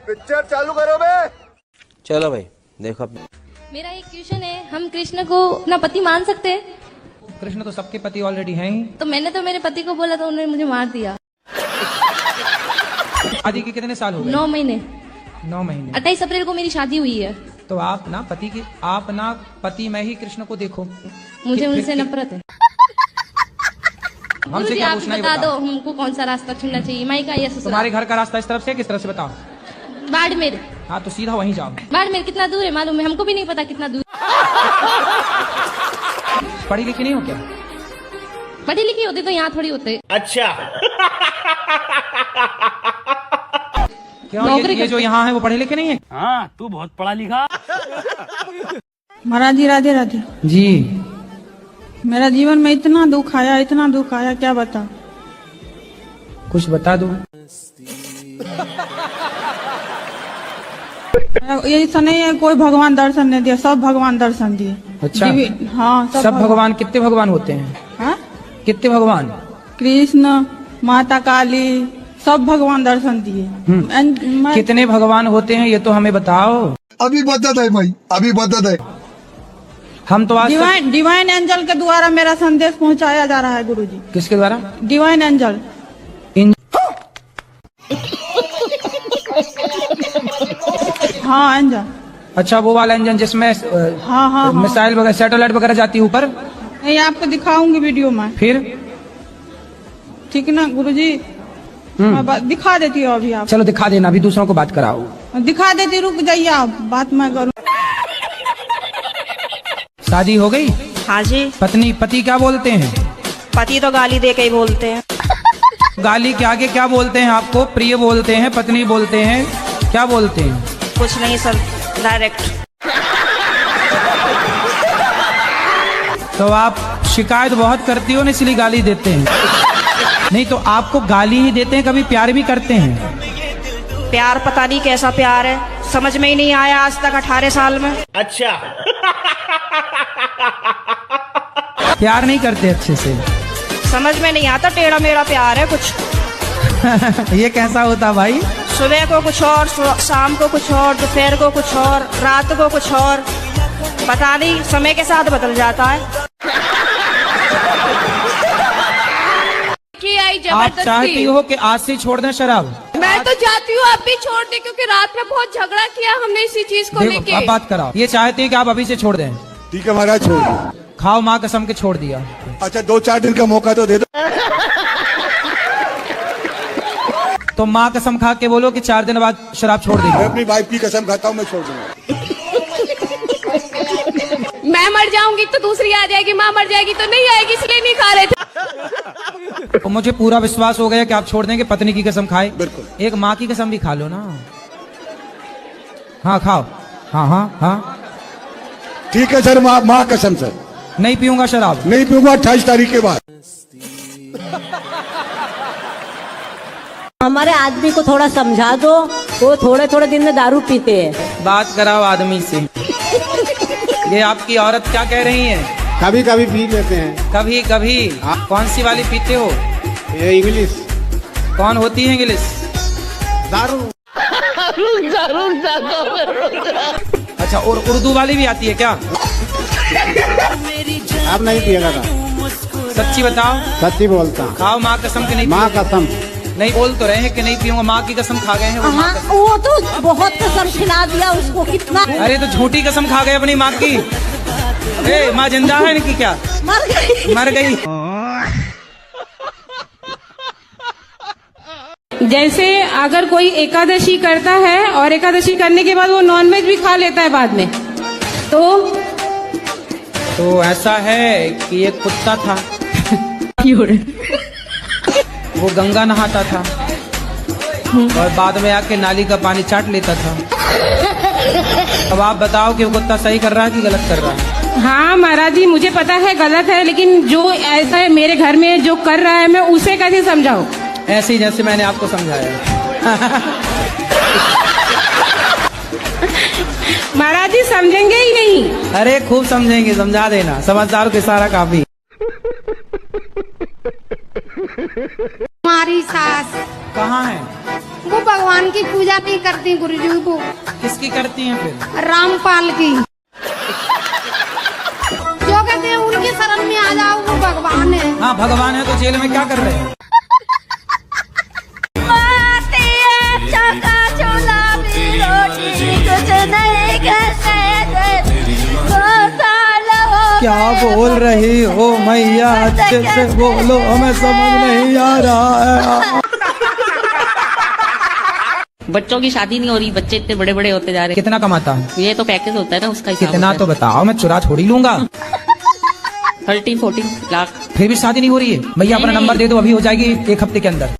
Picture चालू करो बे। चलो भाई देखो। मेरा एक क्वेश्चन है, हम कृष्ण को अपना पति मान सकते हैं? कृष्ण तो सबके पति ऑलरेडी हैं ही। तो मैंने तो मेरे पति को बोला तो उन्होंने मुझे मार दिया। शादी के कितने साल हो गए? 9 महीने। 9 महीने। 28 अप्रैल को मेरी शादी हुई है। तो आप ना पति में ही कृष्ण को देखो। मुझे उनसे नफरत है। हमसे क्या पूछना है? बता दो हमको कौन सा रास्ता चुनना चाहिए, माई का या ससुराल? तुम्हारे घर का रास्ता इस तरफ से किस तरफ से बताओ? बाड़मेर। हाँ तो सीधा वहीं जाओ। बाड़मेर कितना दूर है मालूम है? हमको भी नहीं पता कितना दूर। पढ़ी लिखी नहीं हो क्या? पढ़ी लिखी होती तो यहाँ थोड़ी होते। अच्छा क्यों ये जो यहाँ है वो पढ़े लिखे नहीं है? हाँ तू बहुत पढ़ा लिखा। महाराज जी राधे राधे जी। मेरा जीवन में इतना दुख आया क्या बता। कुछ बता दो। ये ऐसा नहीं है कोई भगवान दर्शन नहीं दिया, सब भगवान दर्शन दिए। अच्छा हाँ सब भगवान। कितने भगवान होते हैं? हाँ कितने भगवान? कृष्ण, माता काली, सब भगवान दर्शन दिए। कितने भगवान होते हैं ये तो हमें बताओ। अभी बता है भाई, अभी बता है। हम तो आज डिवाइन एंजल के द्वारा मेरा संदेश पहुंचाया जा रहा है गुरुजी। किसके द्वारा? Divine angel. हाँ एंजल। अच्छा वो वाला इंजन जिसमें हाँ मिसाइल वगैरह सैटेलाइट वगैरह जाती है ऊपर। नहीं आपको दिखाऊंगी वीडियो में। फिर ठीक ना गुरुजी? मैं दिखा देती हूँ अभी। आप चलो दिखा देना, अभी दूसरों को बात कराओ। दिखा देती, रुक जाइए आप, बात मैं करूँ। शादी हो गई? हाँ जी। पति क्या बोलते हैं? पति तो गाली दे के ही बोलते हैं। गाली के आगे क्या बोलते हैं आपको? प्रिय बोलते हैं, पत्नी बोलते हैं, क्या बोलते हैं? कुछ नहीं सर, डायरेक्ट। तो आप शिकायत बहुत करती हो ना इसलिए गाली देते हैं। नहीं तो आपको गाली ही देते हैं, कभी प्यार भी करते हैं? प्यार पता नहीं कैसा प्यार है, समझ में ही नहीं आया आज तक 18 साल में। अच्छा प्यार नहीं करते अच्छे से? समझ में नहीं आता, टेढ़ा मेढ़ा प्यार है कुछ। ये कैसा होता भाई? सुबह को कुछ और, शाम को कुछ और, दोपहर को कुछ और, रात को कुछ और, पता नहीं समय के साथ बदल जाता है। आप चाहती हो कि आज से छोड़ दें शराब? मैं तो चाहती हूँ आप भी छोड़ दें, क्योंकि रात में बहुत झगड़ा किया हमने इसी चीज को लेके। अब बात कराओ। ये चाहती है कि आप अभी से छोड़ दें? ठीक है महाराज, छोड़ दो। खाओ माँ कसम के छोड़ दिया। अच्छा 2-4 दिन का मौका तो दे दो। तो माँ कसम खा के बोलो कि 4 दिन बाद शराब छोड़ देंगे। मैं अपनी वाइफ की कसम खाता हूँ, मैं छोड़ दूंगा। मैं मर जाऊंगी तो दूसरी आ जाएगी, माँ मर जाएगी तो नहीं आएगी, इसलिए नहीं खा रहे थे। तो मुझे पूरा विश्वास हो गया कि आप छोड़ देंगे। पत्नी की कसम खाए? बिल्कुल। एक माँ की कसम भी खा लो ना। हाँ खाओ। हाँ ठीक है सर, माँ कसम सर। नहीं पीऊंगा शराब। नहीं पीऊंगा 28 तारीख के बाद। हमारे आदमी को थोड़ा समझा दो, वो थोड़े दिन में दारू पीते हैं। बात कराओ आदमी से। ये आपकी औरत क्या कह रही है? कभी कभी पी लेते हैं। कभी कौन सी वाली पीते हो? ये इंग्लिश। कौन होती है इंग्लिश? दारू। अच्छा और उर्दू वाली भी आती है क्या? आप नहीं पिएगा था? सच्ची बताओ। सच्ची बोलता। खाओ माँ कसम के नहीं? माँ कसम। नहीं बोल तो रहे हैं कि नहीं पीऊंगा, माँ की कसम खा गए हैं वो। हाँ, वो तो बहुत कसम खिला दिया उसको कितना। अरे तो झूठी कसम खा गए अपनी माँ की। माँ जिंदा है इनकी क्या? मर गई। जैसे अगर कोई एकादशी करता है और एकादशी करने के बाद वो नॉनवेज भी खा लेता है बाद में, तो ऐसा है कि एक कुत्ता था वो गंगा नहाता था और बाद में आके नाली का पानी चाट लेता था। अब आप बताओ कि वो कुत्ता सही कर रहा है कि गलत कर रहा है? हाँ महाराज जी मुझे पता है गलत है, लेकिन जो ऐसा है मेरे घर में जो कर रहा है मैं उसे कैसे समझाऊं? ऐसे ही जैसे मैंने आपको समझाया। महाराज जी समझेंगे ही नहीं। अरे खूब समझेंगे, समझा देना, समझदारों के सारा काफी। हमारी सास कहाँ है? वो भगवान की पूजा नहीं करती गुरुजी वो। किसकी करती हैं फिर? रामपाल की। जो कहते हैं उनकी शरण में आ जाओ, वो भगवान है। हाँ भगवान है, तो जेल में क्या कर रहे हैं? क्या बोल रही हो मैया, अच्छे से बोलो, हमें समझ नहीं आ रहा है। बच्चों की शादी नहीं हो रही, बच्चे इतने बड़े बड़े होते जा रहे कितना कमाता हूँ? हैं। ये तो पैकेज होता है ना, उसका हिसाब कितना होता तो बताओ, मैं चुरा थोड़ी लूंगा। है। 13-14 लाख। फिर भी शादी नहीं हो रही है? भैया अपना नंबर दे दो, अभी हो जाएगी 1 हफ्ते के अंदर।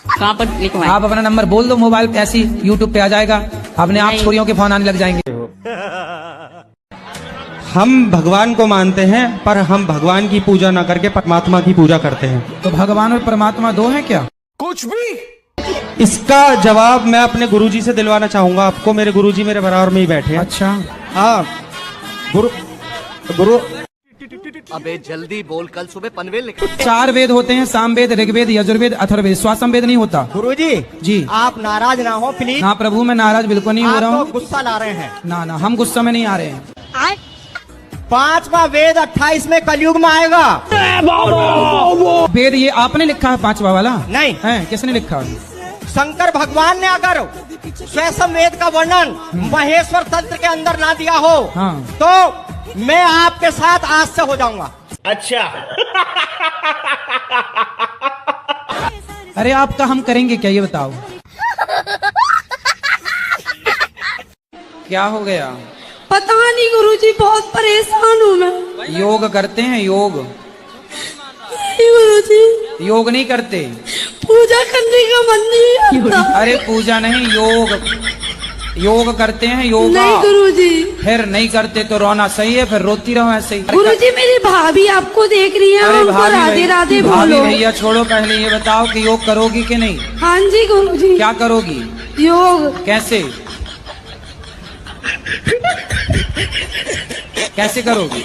कहाँ पर लिखवाएं? आप अपना नंबर बोल दो, मोबाइल पे ऐसी यूट्यूब पे आ जाएगा, अपने आप छोरियों के फोन आने लग जाएंगे। हम भगवान को मानते हैं, पर हम भगवान की पूजा ना करके परमात्मा की पूजा करते हैं। तो भगवान और परमात्मा दो हैं क्या? कुछ भी। इसका जवाब मैं अपने गुरुजी से दिलवाना चाहूंगा आपको। मेरे गुरुजी मेरे बराबर में ही बैठे हैं। अच्छा हाँ गुरु अबे जल्दी बोल, कल सुबह पनवेल निकल। 4 वेद होते हैं, सामवेद, ऋग्वेद, यजुर्वेद, अथर्ववेद। स्वासमवेद नहीं होता। गुरुजी जी आप नाराज ना हो प्लीज। ना प्रभु, मैं नाराज बिल्कुल नहीं हो रहा आप हूँ। तो गुस्सा ला रहे हैं। ना ना, हम गुस्सा में नहीं आ रहे हैं। 5वां वेद 28 में कलयुग में आएगा। वेद ये आपने लिखा है 5वां वाला? नहीं है, किसने लिखा? शंकर भगवान ने अगर स्वयं वेद का वर्णन महेश्वर तंत्र के अंदर ना दिया हो, हाँ। तो मैं आपके साथ आज से हो जाऊंगा। अच्छा। अरे आपका हम करेंगे क्या, ये बताओ। क्या हो गया? पता नहीं गुरुजी, बहुत परेशान हूँ मैं। योग करते हैं? योग गुरुजी योग नहीं करते? पूजा करने का मन नहीं आता। अरे पूजा नहीं, योग योग करते हैं। योग नहीं गुरुजी। फिर नहीं करते तो रोना सही है, फिर रोती रहो ऐसे ही। गुरुजी मेरी भाभी आपको देख रही है, अरे उनको भाभी राधे राधे बोलो। भैया छोड़ो, पहले ये बताओ कि योग करोगी कि नहीं? हाँ जी गुरुजी। क्या करोगी? योग। कैसे कैसे करोगी?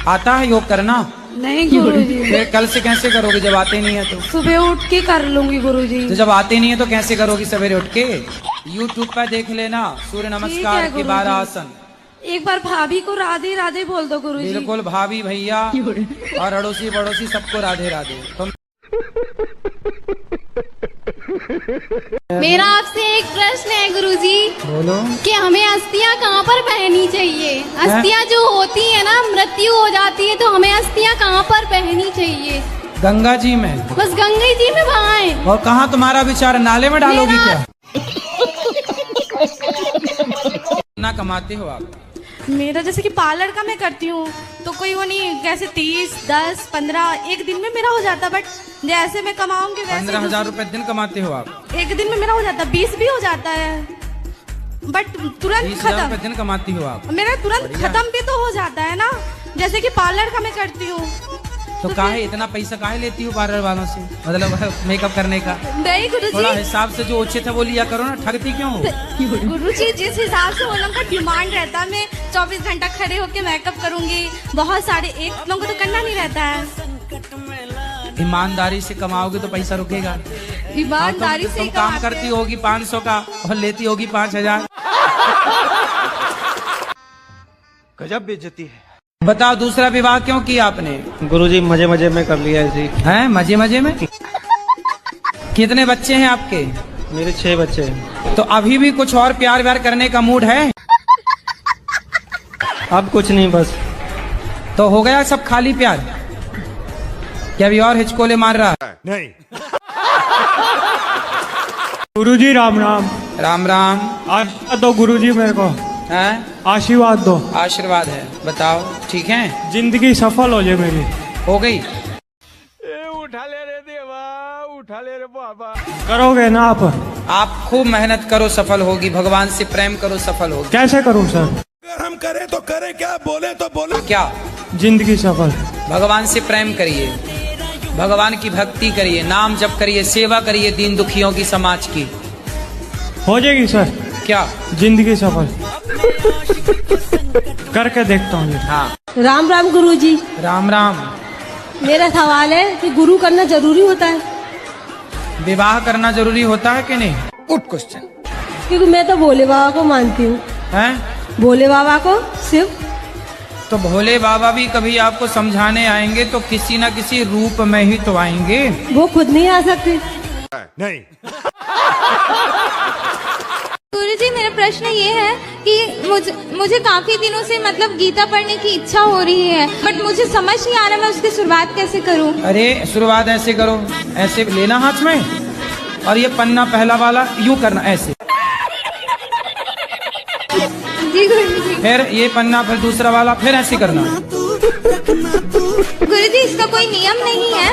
आता है योग करना? नहीं गुरुजी। फिर कल से कैसे करोगी जब आते नहीं है तो? सुबह उठ के कर लूंगी गुरुजी। तो जब आते नहीं है तो कैसे करोगी सवेरे उठ के? यूट्यूब पर देख लेना, सूर्य नमस्कार के 12 आसन। एक बार भाभी को राधे राधे बोल दो गुरुजी। बिल्कुल, भाभी भैया और अड़ोसी पड़ोसी सबको राधे राधे। तुम मेरा आपसे एक प्रश्न है गुरुजी, बोलो। कि हमें अस्थियां कहाँ पर पहननी चाहिए? अस्थियां जो होती है ना, मृत्यु हो जाती है, तो हमें अस्थियां कहाँ पर पहननी चाहिए? गंगा जी में। बस गंगा जी में बहाएं। और कहाँ तुम्हारा विचार, नाले में डालोगी क्या? ना कमाते हो आप? मेरा जैसे कि पार्लर का मैं करती हूँ, तो कोई वो नहीं, जैसे 30, 10, 15 एक दिन में मेरा हो जाता, बट जैसे मैं कमाऊंगी वैसे 15,000 रुपए दिन कमाते हो आप? एक दिन में मेरा हो जाता, 20 भी हो जाता है, बट तुरंत 20,000 खत्म। रुपए दिन कमाती हो आप? मेरा तुरंत खत्म भी तो हो जाता है ना, जैसे कि पार्लर का मैं करती हूँ। तो काहे इतना पैसा काहे लेती हूँ पार्लर वालों से, मतलब मेकअप करने का? नहीं थोड़ा गुरुजी, हिसाब से जो उचित है वो लिया करो ना, ठगती क्यों हो? गुरुजी जिस हिसाब से वो लोगों का डिमांड रहता है, मैं 24 घंटा खड़े होके मेकअप करूंगी, बहुत सारे, एक लोगों को तो करना नहीं रहता है। ईमानदारी से कमाओगे तो पैसा रुकेगा। ईमानदारी से तुम ही काम कमाते करती होगी 500 का और लेती होगी 5,000। गजब बेइज्जती है। बताओ दूसरा विवाह क्यों किया आपने? गुरुजी मजे मजे में कर लिया ऐसे ही। हैं मजे मजे में? कितने बच्चे हैं आपके? मेरे 6 बच्चे हैं। तो अभी भी कुछ और प्यार व्यार करने का मूड है? अब कुछ नहीं, बस। तो हो गया सब खाली प्यार? क्या अभी और हिचकोले मार रहा है? नहीं। गुरुजी राम राम। राम राम। आशीर्वाद दो गुरुजी मेरे को, हैं? आशीर्वाद दो। आशीर्वाद है, बताओ ठीक है? जिंदगी सफल हो जाए मेरी। हो गई? उठा ले रे देवा, उठा ले रे बाबा। करोगे ना आप खूब मेहनत करो, सफल होगी। भगवान से प्रेम करो, सफल होगी। कैसे करूं सर? अगर हम करें तो करें क्या, बोले तो बोले क्या? जिंदगी सफल। भगवान से प्रेम करिए, भगवान की भक्ति करिए, नाम जप करिए, सेवा करिए दीन दुखियों की, समाज की। हो जाएगी सर। क्या? जिंदगी सफल। करके देखता हूँ। हाँ। राम राम गुरुजी। राम राम। मेरा सवाल है कि गुरु करना जरूरी होता है? विवाह करना जरूरी होता है कि नहीं? Good question. क्योंकि मैं तो भोले बाबा को मानती हूँ। हैं? भोले बाबा को सिर्फ। तो भोले बाबा भी कभी आपको समझाने आएंगे तो किसी ना किसी रूप में ही तो आएंगे। वो खुद नहीं आ सकते। नहीं। गुरुजी मेरा प्रश्न ये है कि मुझे काफी दिनों से मतलब गीता पढ़ने की इच्छा हो रही है, बट मुझे समझ नहीं आ रहा मैं उसकी शुरुआत कैसे करूं। अरे शुरुआत ऐसे करो, ऐसे लेना हाथ में और ये पन्ना पहला वाला यूं करना ऐसे। जी गुरुजी। फिर ये पन्ना, फिर दूसरा वाला, फिर ऐसे करना। गुरुजी इसका कोई नियम नहीं है?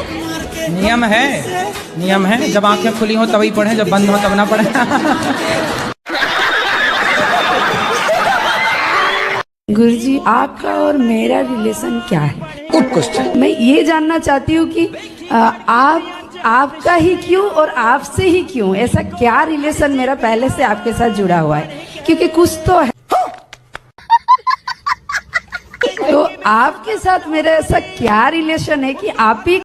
नियम है, नियम है। जब आंखें खुली हो तभी पढ़े, जब बंद हो तब ना पढ़े। गुरुजी आपका और मेरा रिलेशन क्या है? Good question. मैं ये जानना चाहती हूँ कि आपका ही क्यों और आपसे ही क्यों, ऐसा क्या रिलेशन मेरा पहले से आपके साथ जुड़ा हुआ है? क्योंकि कुछ तो है। तो आपके साथ मेरा ऐसा क्या रिलेशन है कि आप ही